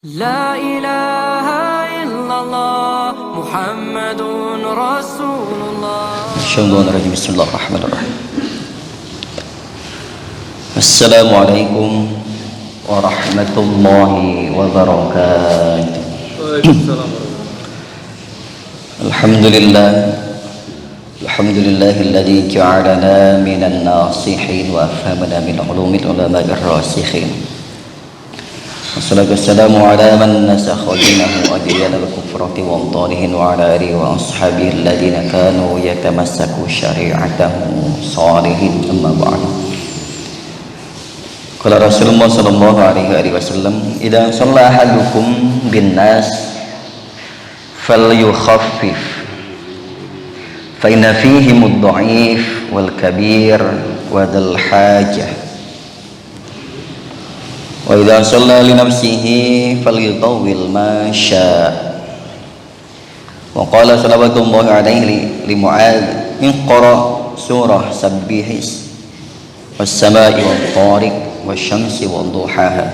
لا إله إلا الله محمد رسول الله. بسم الله الرحمن الرحيم. السلام عليكم ورحمة الله وبركاته. الحمد لله الذي جعلنا من الناصحين وأفهمنا من علوم العلماء الراسخين. والصلاة والسلام على من نسخ دينه أديان الكفرة وأبطالهم وعلى آله وأصحابه الذين كانوا يتمسكوا شريعته صالحين. أما بعد. قال رسول الله صلى الله عليه وسلم: إذا صلى أحدكم بالناس فليخفف فإن فيهم الضعيف والكبير وذا الحاجة وإذا صلى لنفسه فليطول ما شاء. وقال صلوات الله عليه لمعاذ: اقرأ سورة سبح والسماء والطارق والشمس والضحاها.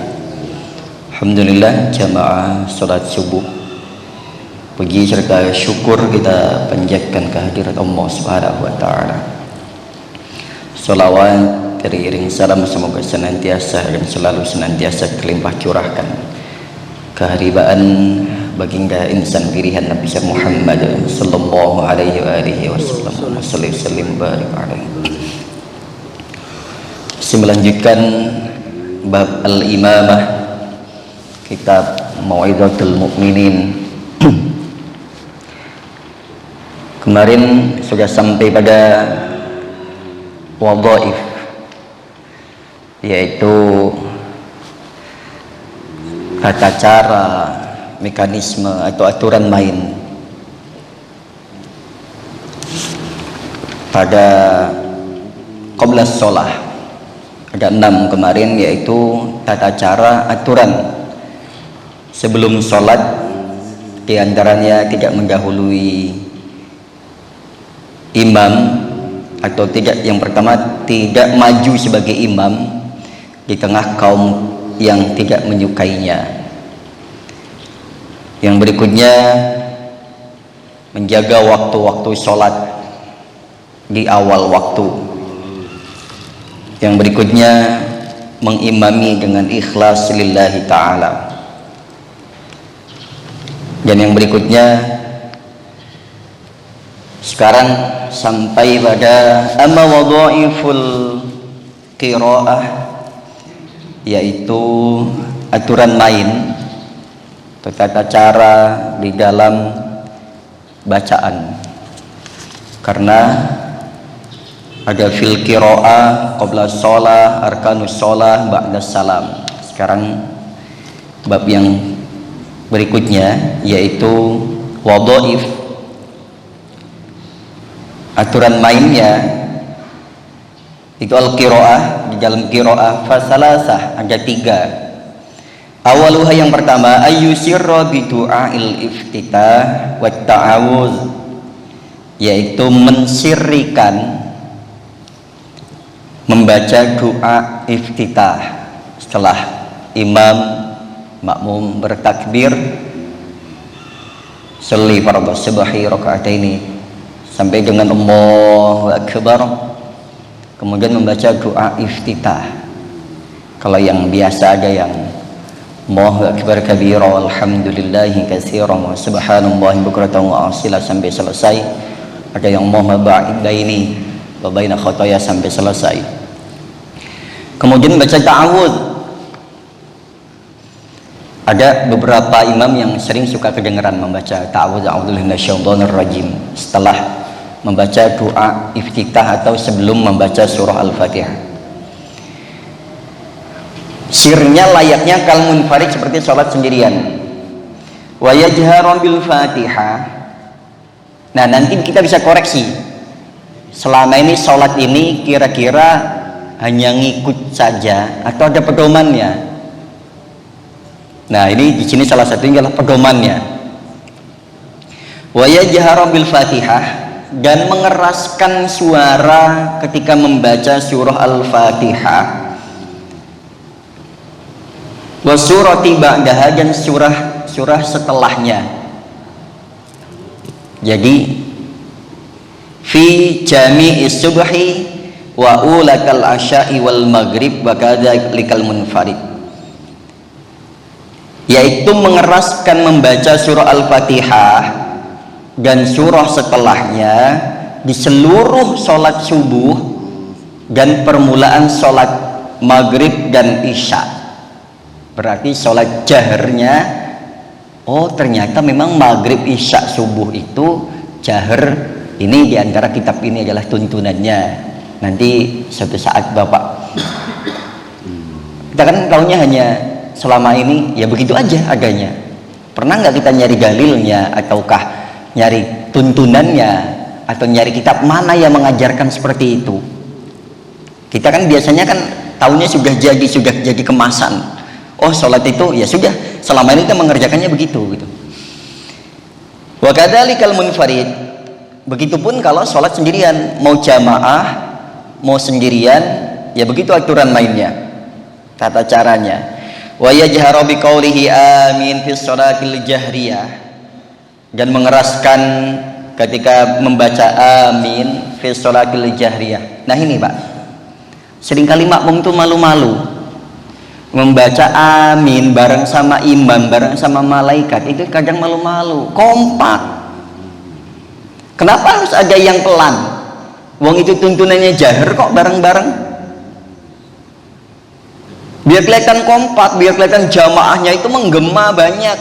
Alhamdulillah, jamaah salat subuh, puji serta syukur kita panjatkan kehadirat Allah Subhanahu wa taala. Salawat teriring salam semoga senantiasa dan selalu senantiasa terlimpah curahkan keharibaan baginda insan pilihan Nabi Muhammad sallallahu alaihi wasallam. Sallim barik alaihi. Masih melanjutkan bab al-imamah, kitab Mau'izatul Mukminin. Kemarin sudah sampai pada wadhaif, yaitu tata cara, mekanisme atau aturan main pada qabla sholah. Ada 6 kemarin, yaitu tata cara, aturan sebelum sholat. Di antaranya tidak mendahului imam, atau tidak, yang pertama tidak maju sebagai imam di tengah kaum yang tidak menyukainya. Yang berikutnya menjaga waktu-waktu sholat di awal waktu. Yang berikutnya mengimami dengan ikhlas lillahi ta'ala. Dan yang berikutnya sekarang sampai pada amma wadhaiful qiraah, yaitu aturan main atau tata cara di dalam bacaan. Karena ada fil qiraah qabla shalah, arkanus shalah, ba'da salam. Sekarang bab yang berikutnya yaitu wadhaif, aturan mainnya. Itu al-qiraah. Di dalam qiraah fasalasah ada 3. Awaluha, yang pertama, ayyusirra bidu'ail iftitah wa ta'awuz, yaitu mensirrikan membaca doa iftitah setelah imam makmum bertakbir sholli fardhu subhi raka'ataini sampai dengan Allahu Akbar, kemudian membaca doa iftitah. Kalau yang biasa ada yang Allahu Akbar kabira walhamdulillahi katsiran wa subhanallahi bukratan wa asila sampai selesai. Ada yang Allahu ba'id baini wa baina khotaya sampai selesai. Kemudian baca ta'awudz. Ada beberapa imam yang sering suka kedengaran membaca ta'awudz, a'udzubillahi minasyaitonir rajim, setelah membaca doa iftitah atau sebelum membaca surah Al-Fatihah. Sirnya layaknya kal munfarid, seperti sholat sendirian. Wa yajharu bil Fatihah. Nah, nanti kita bisa koreksi. Selama ini sholat ini kira-kira hanya ngikut saja atau ada pedomannya. Nah, ini di sini salah satunya adalah pedomannya. Wa yajharu bil Fatihah, dan mengeraskan suara ketika membaca surah Al-Fatihah. wa surati ba'daha, dan surah setelahnya. Jadi fi jami'is subhi wa ulakal asya'i wal maghrib wa kadzalikal munfarid, yaitu mengeraskan membaca surah Al-Fatihah dan surah setelahnya di seluruh sholat subuh dan permulaan sholat maghrib dan isya. Berarti sholat jaharnya, oh ternyata memang maghrib, isya, subuh itu jahar. Ini diantara kitab ini adalah tuntunannya. Nanti suatu saat Bapak, kita kan tahunya hanya selama ini ya begitu aja adanya. Pernah nggak kita nyari dalilnya, ataukah nyari tuntunannya, atau nyari kitab mana yang mengajarkan seperti itu? Kita kan biasanya kan tahunya sudah jadi kemasan. Oh sholat itu ya sudah, selama ini kita mengerjakannya begitu gitu. Wa kadzalikal munfarid, begitupun kalau sholat sendirian, mau jamaah mau sendirian ya begitu aturan mainnya, tata caranya. Wa yajharu biqaulihi amin fi sholatil jahriyah, dan mengeraskan ketika membaca amin fi sholatil jahriyah. Nah ini Pak, seringkali makmum itu malu-malu membaca amin bareng sama imam, bareng sama malaikat, itu kadang malu-malu, kompak. Kenapa harus ada yang pelan? Wong itu tuntunannya jahar kok bareng-bareng. Biar kelihatan kompak, biar kelihatan jamaahnya itu menggema banyak.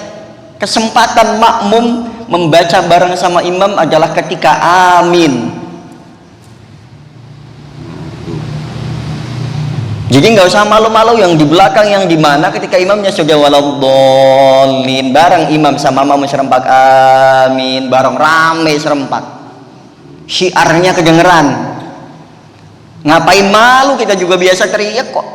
Kesempatan makmum membaca bareng sama imam adalah ketika amin. Jadi nggak usah malu-malu yang di belakang, yang di mana ketika imamnya sudah waladhdallin, bareng imam sama makmum serempak amin, bareng rame serempak. Syiarnya kedengeran. Ngapain malu, kita juga biasa teriak kok.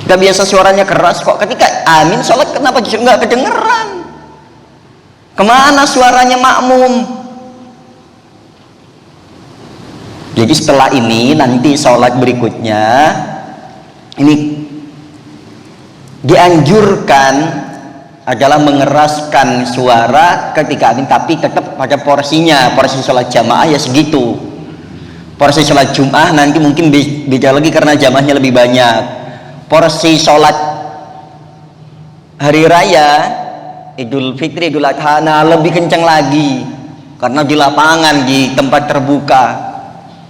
Kita biasa suaranya keras kok. Ketika amin sholat kenapa justru nggak kedengeran? Kemana suaranya makmum? Jadi setelah ini nanti sholat berikutnya ini dianjurkan adalah mengeraskan suara ketika amin, tapi tetap pada porsinya. Porsi sholat jamaah ya segitu. Porsi sholat Jum'ah nanti mungkin beda lagi karena jamaahnya lebih banyak. Porsi sholat hari raya Idul Fitri, Idul Adha lebih kencang lagi karena di lapangan, di tempat terbuka.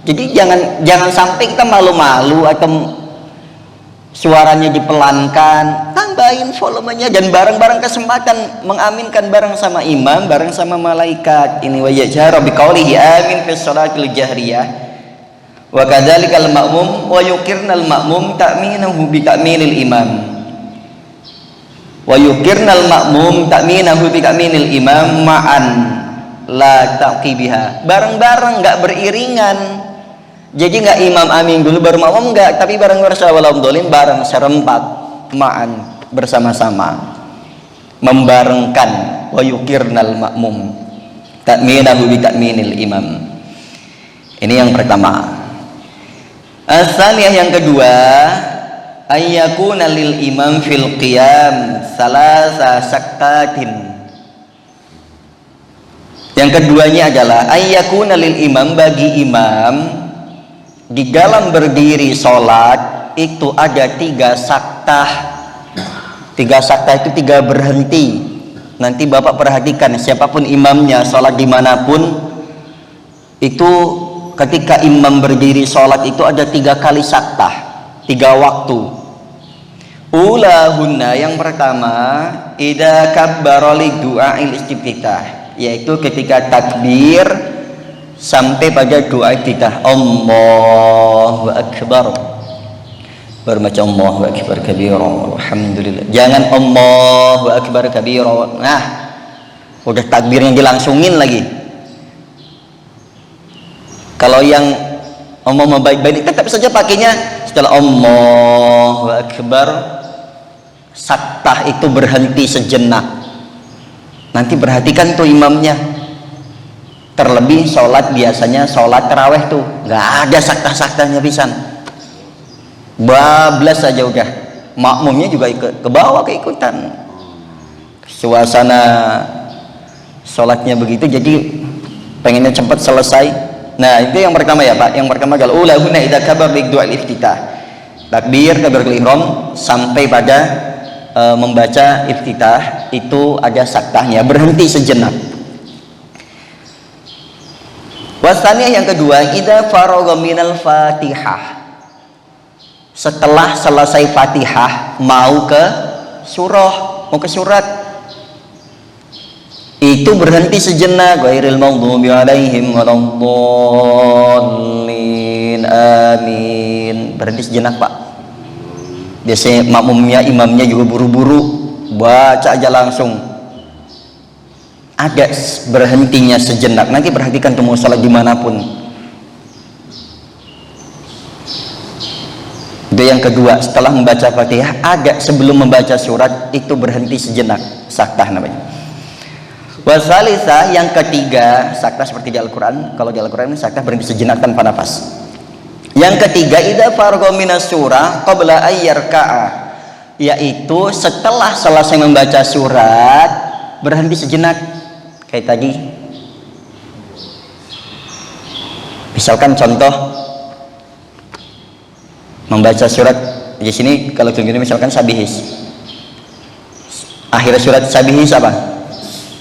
Jadi jangan sampai kita malu-malu atau suaranya dipelankan, tambahin volumenya, dan bareng-bareng kesempatan mengaminkan bareng sama imam, bareng sama malaikat. Ini wa yajharu biqaulihi amin fi sholatil jahriyah wa kadzalikal ma'mum wa yuqirnal ma'mum ta'minahu bi ta'minil imam wa yuqirnal ma'mum ta'minahu bi ta'minil imam ma'an la taqibiha. Bareng-bareng, nggak beriringan. Jadi nggak imam amin dulu baru makmum, nggak, tapi bareng waladhdallin, bareng serempak ma'an, bersama-sama membarengkan. Wa yuqirnal ma'mum ta'minahu bi ta'minil imam. Ini yang pertama. As-saniyah, yang kedua, ayyakuna lil imam fil qiyam salasa saktatin. Yang keduanya adalah ayyakuna lil imam, bagi imam di dalam berdiri sholat itu ada 3 saktah. 3 saktah itu 3 berhenti. Nanti Bapak perhatikan, siapapun imamnya, sholat dimanapun, itu ketika imam berdiri sholat itu ada 3 kali saktah, 3 waktu. Ulahunna, yang pertama, idza kabbara li du'ail istiftitah, yaitu ketika takbir sampai pada doa iftitah, Allahu Akbar, berbaca Allahu Akbar kabira alhamdulillah. Jangan Allahu Akbar kabira, nah udah takbirnya dilangsungin lagi. Kalau yang omong baik-baik tetap saja pakainya setelah Allahu Akbar, saktah itu berhenti sejenak. Nanti perhatikan tuh imamnya. Terlebih sholat biasanya sholat taraweh tuh nggak ada saktah-saktahnya pisan. bablas saja udah, makmumnya juga ikut ke bawah, keikutan. Suasana sholatnya begitu, jadi pengennya cepat selesai. Nah, itu yang pertama ya Pak. Yang pertama adalah ulahuna idza kabar bi du'a iftitah. Takbir takbiratul ihram sampai pada membaca iftitah itu ada saktahnya, berhenti sejenak. Wasaniyah yang kedua, idza faragha minal Fatihah. Setelah selesai Fatihah mau ke surah, mau ke surat. Itu berhenti sejenak, ghairil maghdubi alaihim waladdallin, amin. Berhenti sejenak Pak. Biasanya makmumnya, imamnya juga buru-buru baca aja langsung. Ada berhentinya sejenak. Nanti perhatikan tuh mau salat dimanapun. Itu yang kedua, setelah membaca Fatihah ada sebelum membaca surat itu berhenti sejenak, saktah namanya. Wasalisah yang ketiga, saktah seperti di Al-Quran. Kalau di Al-Quran saktah berhenti sejenak tanpa nafas. Yang ketiga, idza faragha minas surah qabla ayyarka'a, yaitu setelah selesai membaca surat berhenti sejenak. Kayak tadi, misalkan contoh membaca surat di sini, kalau begini misalkan sabihis, akhir surat sabihis apa?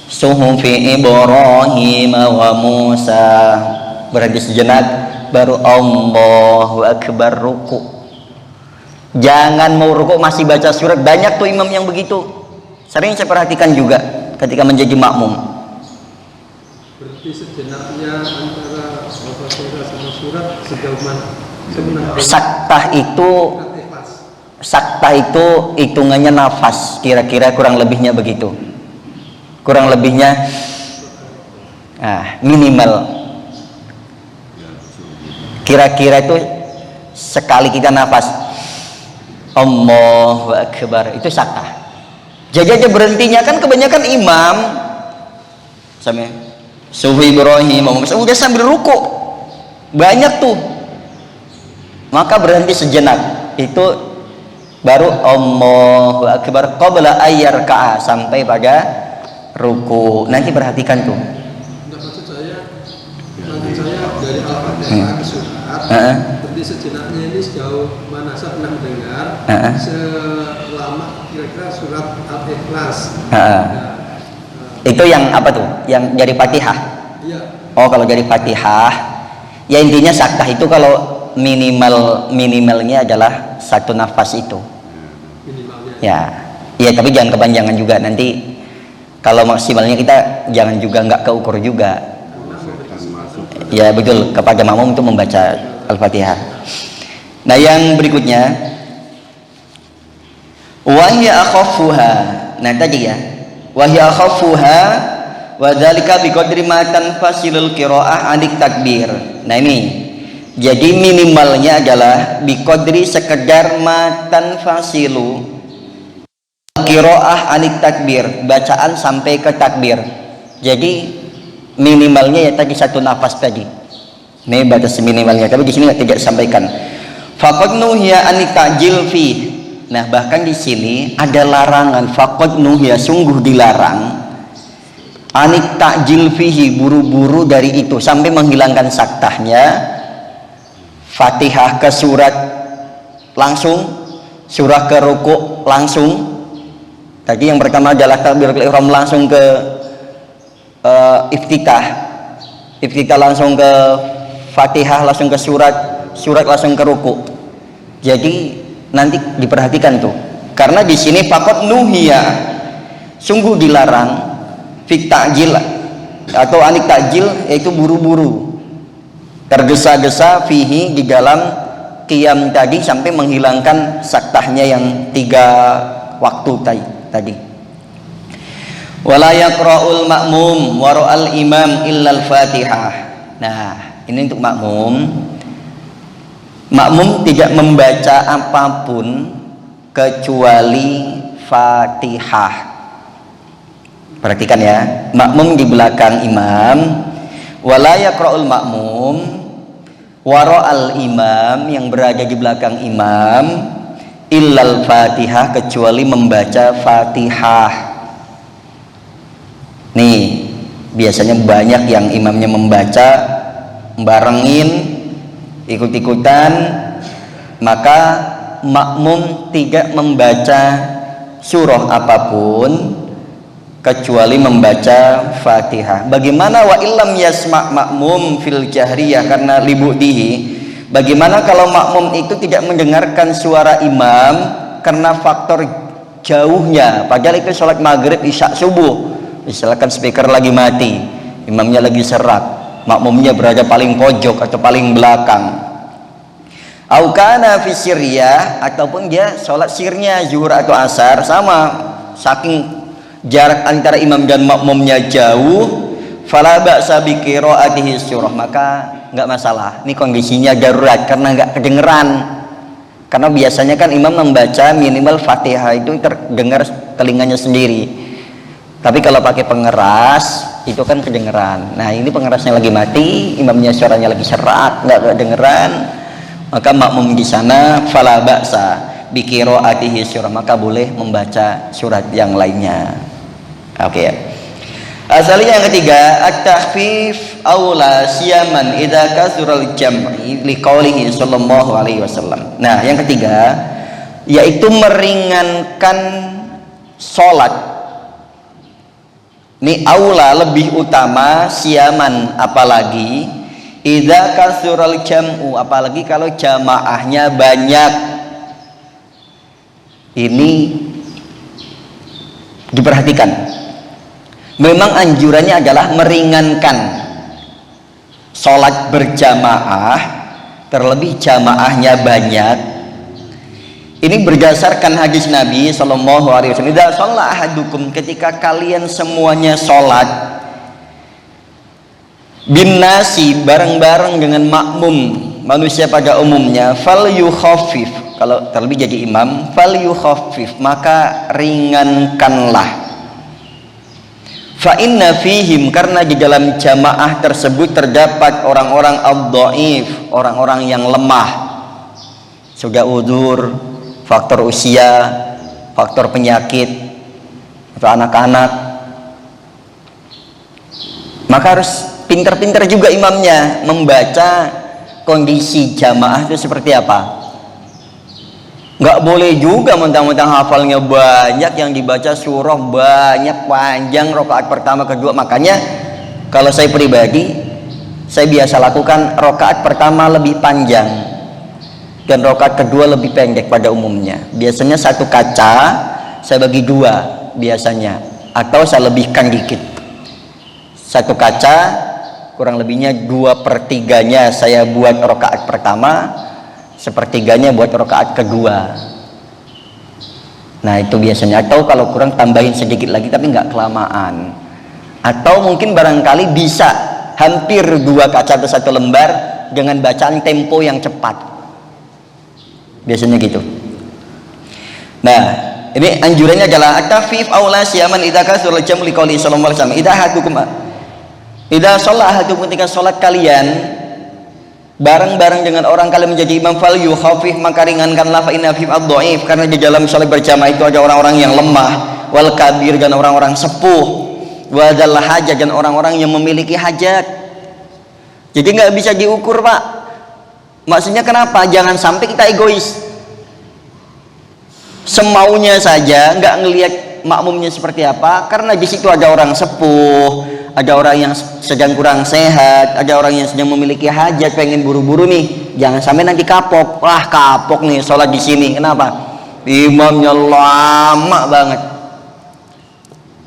Suhufi Ibrahim wa Musa, berhenti sejenak baru Allahu Akbar ruku. Jangan mau ruku masih baca surat. Banyak tuh imam yang begitu, sering saya perhatikan juga ketika menjadi makmum. Berarti sejenaknya antara Al-Fatihah sama surat sejauh mana? Saktah itu hitungannya nafas, kira-kira kurang lebihnya begitu. Kurang lebihnya minimal kira-kira itu sekali kita nafas Allahu Akbar itu saktah. Jadi aja berhentinya kan kebanyakan imam sama Sufi Ibrahim udah sambil ruku banyak tuh, maka berhenti sejenak itu baru Allahu Akbar qabla ayyarka'a sampai pada ruku. Nanti perhatikan tuh. Maksud saya dari Al-Fatihah ke surat, berarti sejenaknya ini sejauh mana saya pernah mendengar, selama kira-kira surat Al-Ikhlas. Itu yang apa tuh? Yang dari Fatihah? Iya. Oh, kalau dari Fatihah, ya intinya saktah itu kalau minimalnya adalah satu nafas itu. Minimalnya. Ya, tapi jangan kepanjangan juga nanti. Kalau maksimalnya kita jangan juga nggak keukur juga. Ya betul, kepada makmum itu membaca Al-Fatihah. Nah yang berikutnya, wahya akhaffuha. Nah tadi ya, wahya akhaffuha wa dzalika biqadri ma tanfasilul qiraah anik takbir. Nah ini, jadi minimalnya adalah biqadri sekedar ma tanfasilu qiraah anik takbir, bacaan sampai ke takbir. Jadi minimalnya ya tadi satu nafas tadi. Ini batas minimalnya, tapi di sini tidak disampaikan. Faqad nuhiya anik ta'jil fi. Nah, bahkan di sini ada larangan, faqad nuhiya, sungguh dilarang anik ta'jil fihi, buru-buru dari itu sampai menghilangkan saktahnya. Fatihah ke surat langsung, surah ke ruku langsung. Tadi yang pertama adalah takbiratul ihram langsung ke iftitah langsung ke Fatihah, langsung ke surat langsung ke ruku. Jadi nanti diperhatikan tuh, karena di sini faqad nuhiya, sungguh dilarang fi ta'jil atau anik ta'jil, yaitu buru-buru, tergesa-gesa fihi di dalam qiyam tadi sampai menghilangkan saktahnya yang 3 waktu tadi. Wala yaqra'ul ma'mum wara'al imam illal Fatihah. Nah, ini untuk makmum. Makmum tidak membaca apapun kecuali Fatihah. Perhatikan ya, makmum di belakang imam. Wala yaqra'ul ma'mum, Wara'al imam, yang berada di belakang imam, illal fatihah, kecuali membaca fatihah. Nih biasanya banyak yang imamnya membaca barengin, ikut-ikutan, maka makmum tidak membaca surah apapun kecuali membaca fatihah. Bagaimana wa illam yasma' makmum fil jahriyah, karena libutihi, bagaimana kalau makmum itu tidak mendengarkan suara imam karena faktor jauhnya, padahal itu sholat maghrib, isya, subuh. Misalkan speaker lagi mati, imamnya lagi serak, makmumnya berada paling pojok atau paling belakang. Au kana fi sirriyah, ataupun dia sholat sirnya zuhur atau asar, sama, saking jarak antara imam dan makmumnya jauh, fala ba'sa bi qiraatihi surah, maka enggak masalah. Ini kondisinya darurat karena enggak kedengeran. Karena biasanya kan imam membaca minimal Fatihah itu terdengar telinganya sendiri. Tapi kalau pakai pengeras itu kan kedengeran. Nah, ini pengerasnya lagi mati, imamnya suaranya lagi serak, enggak kedengeran, maka makmum di sana fala ba'sa bi qiraatihi surah, maka boleh membaca surat yang lainnya. Oke ya. Asalnya yang ketiga, at-takhfif aula siyaman idza kasural jam'i liqaulihi sallallahu alaihi wasallam. Nah, yang ketiga yaitu meringankan salat. Ini aula, lebih utama, siyaman apalagi idza kasural jam'u, apalagi kalau jamaahnya banyak. Ini diperhatikan. Memang anjurannya adalah meringankan sholat berjamaah, terlebih jamaahnya banyak. Ini berdasarkan hadis Nabi Sallallahu Alaihi Wasallam. Idza shalla ahadukum, ketika kalian semuanya sholat bin nasi, bareng-bareng dengan makmum manusia pada umumnya, fal yukhaffif, kalau terlebih jadi imam, fal yukhaffif, maka ringankanlah. Fa inna fihim, karena di dalam jamaah tersebut terdapat orang-orang ad-dhaif, orang-orang yang lemah, sudah uzur, faktor usia, faktor penyakit, atau anak-anak. Maka harus pintar-pintar juga imamnya membaca kondisi jamaah itu seperti apa. Nggak boleh juga mentang-mentang hafalnya banyak, yang dibaca surah banyak, panjang, rakaat pertama kedua. Makanya kalau saya pribadi, saya biasa lakukan rakaat pertama lebih panjang dan rakaat kedua lebih pendek pada umumnya. Biasanya satu kaca saya bagi dua biasanya, atau saya lebihkan dikit. Satu kaca kurang lebihnya 2/3 saya buat rakaat pertama, sepertiganya buat rakaat kedua. Nah, itu biasanya. Atau kalau kurang tambahin sedikit lagi, tapi nggak kelamaan. Atau mungkin barangkali bisa hampir 2 kaca atau 1 lembar dengan bacaan tempo yang cepat. Biasanya gitu. Nah, ini anjurannya adalah at-tafif aula siyaman idza kasura al-jam' liqauli sallallahu alaihi wasallam. Idza shalla ahadukum, ketika salat kalian bareng-bareng dengan orang kalian menjadi imam, fal yukhafif, maka ringankanlah, fa inna fihim ad-dhaif, karena di dalam salat berjamaah itu ada orang-orang yang lemah, wal kabir, dan orang-orang sepuh, wa dzal hajat, dan orang-orang yang memiliki hajat. Jadi nggak bisa diukur, Pak. Maksudnya kenapa? Jangan sampai kita egois, semaunya saja, nggak ngelihat makmumnya seperti apa, karena di situ ada orang sepuh, ada orang yang sedang kurang sehat, ada orang yang sedang memiliki hajat, pengen buru-buru nih. Jangan sampai nanti kapok. Wah, kapok nih sholat di sini. Kenapa? Imamnya lama banget,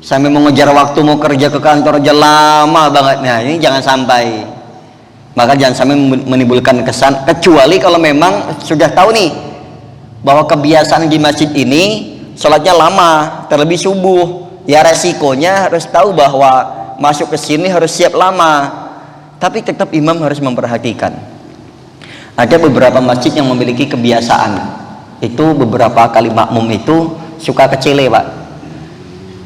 sampai mau ngejar waktu, mau kerja ke kantor aja lama banget. Nah, ini jangan sampai. Maka jangan sampai menimbulkan kesan, kecuali kalau memang sudah tahu nih bahwa kebiasaan di masjid ini sholatnya lama, terlebih subuh. Ya resikonya harus tahu bahwa masuk ke sini harus siap lama. Tapi tetap imam harus memperhatikan. Ada beberapa masjid yang memiliki kebiasaan itu beberapa kali makmum itu suka kecele, Pak.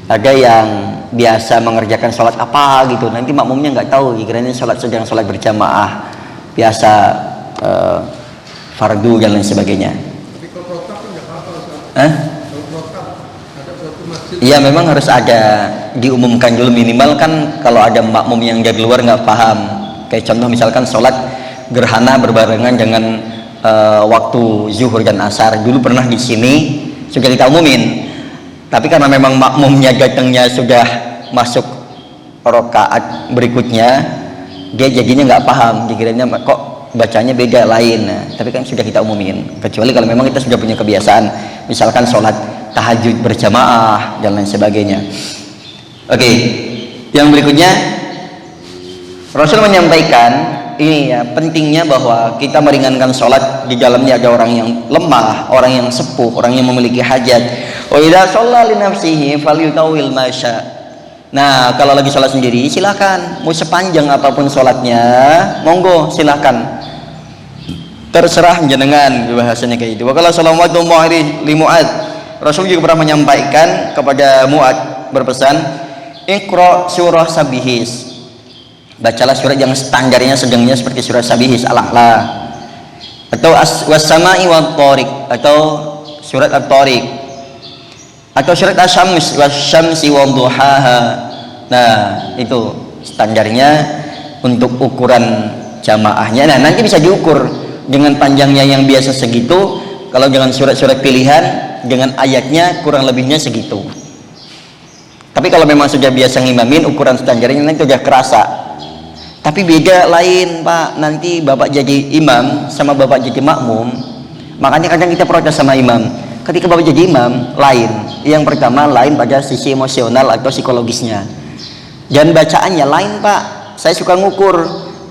Ada yang biasa mengerjakan sholat apa gitu, nanti makmumnya nggak tahu, dikiranya sedang sholat berjamaah, biasa fardu dan lain sebagainya. Tapi kalau protap kan nggak apa-apa Ustaz. Hah? Kalau protap ada suatu masjid. Iya, memang harus ada diumumkan dulu, minimal kan kalau ada makmum yang dari luar nggak paham. Kayak contoh misalkan sholat gerhana berbarengan dengan waktu zuhur dan asar. Dulu pernah di sini juga kita umumin. Tapi karena memang makmumnya datangnya sudah masuk rakaat berikutnya, dia jadinya nggak paham, dikiranya kok bacanya beda lain. Nah, tapi kan sudah kita umumin. Kecuali kalau memang kita sudah punya kebiasaan, misalkan sholat tahajud berjamaah dan lain sebagainya. Oke, yang berikutnya Rasul menyampaikan ini ya, pentingnya bahwa kita meringankan sholat. Di dalamnya ada orang yang lemah, orang yang sepuh, orang yang memiliki hajat. Wa idza shalla li nafsihi falyutawil masya. Nah, kalau lagi sholat sendiri silakan, mau sepanjang apapun sholatnya, monggo silakan, terserah jenengan, bahasanya kayak itu. Wa qala sallallahu alaihi li Mu'adz, Rasul juga pernah menyampaikan kepada Mu'adz, berpesan, Iqra surah Sabihis, bacalah surat yang standarnya sedangnya seperti surat Sabihis al-A'la, atau was-sama'i wat-thariq, atau surat at-thariq, atau surat asy-syams wasy-syamsi wadduhaha. Nah, itu standarnya untuk ukuran jamaahnya. Nah, nanti bisa diukur dengan panjangnya yang biasa segitu, kalau dengan surat-surat pilihan dengan ayatnya kurang lebihnya segitu. Tapi kalau memang sudah biasa ngimamin, ukuran standarnya nanti sudah kerasa. Tapi beda lain Pak, nanti Bapak jadi imam sama Bapak jadi makmum. Makanya kadang kita protes sama imam, ketika Bapak jadi imam lain. Yang pertama lain pada sisi emosional atau psikologisnya, dan bacaannya lain Pak. Saya suka ngukur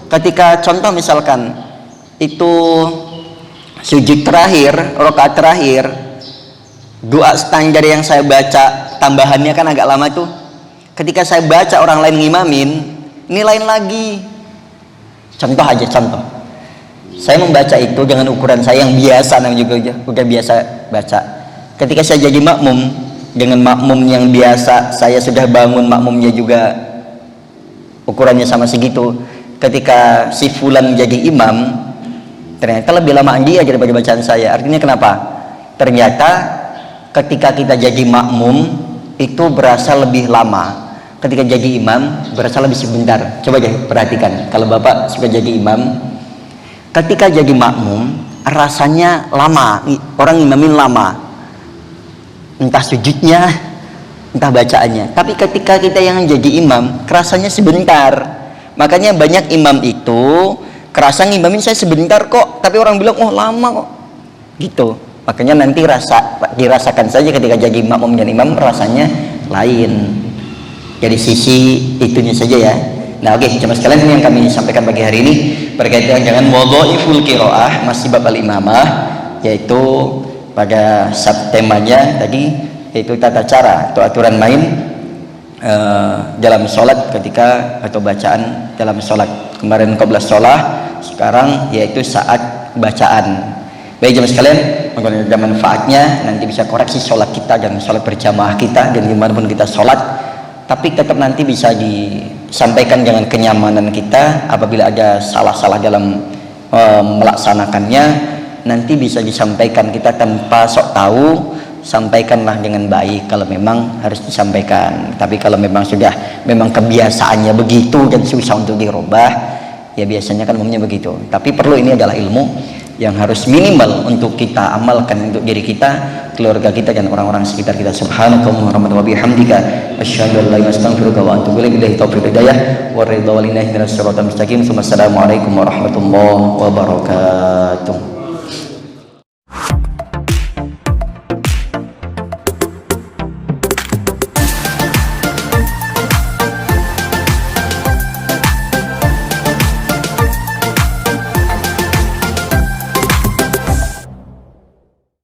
ketika contoh misalkan itu sujud terakhir, rakaat terakhir, doa standar yang saya baca tambahannya kan agak lama tuh. Ketika saya baca orang lain ngimamin, ini lain lagi. Contoh aja, contoh. Saya membaca itu dengan ukuran saya yang biasa, namanya juga udah biasa baca. Ketika saya jadi makmum, dengan makmum yang biasa, saya sudah bangun makmumnya juga ukurannya sama segitu. Ketika si fulan jadi imam, ternyata lebih lamaan dia daripada bacaan saya. Artinya kenapa? Ternyata ketika kita jadi makmum itu berasa lebih lama, ketika jadi imam berasa lebih sebentar. Coba deh perhatikan, kalau Bapak suka jadi imam, ketika jadi makmum rasanya lama, orang imamin lama, entah sujudnya entah bacaannya. Tapi ketika kita yang jadi imam kerasanya sebentar. Makanya banyak imam itu kerasa ngimamin saya sebentar kok, tapi orang bilang oh lama kok gitu. Makanya nanti dirasakan saja ketika jadi makmum dan imam rasanya lain. Dari sisi itunya saja ya. Nah oke, jemaah sekalian, ini yang kami sampaikan pagi hari ini berkaitan dengan wadhaiful qiraah, masih bab al-imamah, yaitu pada subtemanya tadi, yaitu tata cara atau aturan main dalam sholat ketika atau bacaan dalam sholat. Kemarin qabla sholah, sekarang yaitu saat bacaan. Baik jemaah sekalian, menggunakan ada manfaatnya, nanti bisa koreksi sholat kita dan sholat berjamaah kita dan dimanapun kita sholat. Tapi tetap nanti bisa disampaikan dengan kenyamanan kita. Apabila ada salah-salah dalam melaksanakannya, nanti bisa disampaikan kita tanpa sok tahu. Sampaikanlah dengan baik kalau memang harus disampaikan. Tapi kalau memang sudah memang kebiasaannya begitu dan susah untuk dirubah, ya biasanya kan umumnya begitu. Tapi perlu, ini adalah ilmu yang harus minimal untuk kita amalkan untuk diri kita, keluarga kita dan orang-orang sekitar kita. Subhanakallahumma wa bihamdika asyhadu an la ilaha illa anta astaghfiruka wa atubu ilaik. Billahi taufiq hidayah wa ridha wal hidayah. Assalamualaikum warahmatullahi wabarakatuh.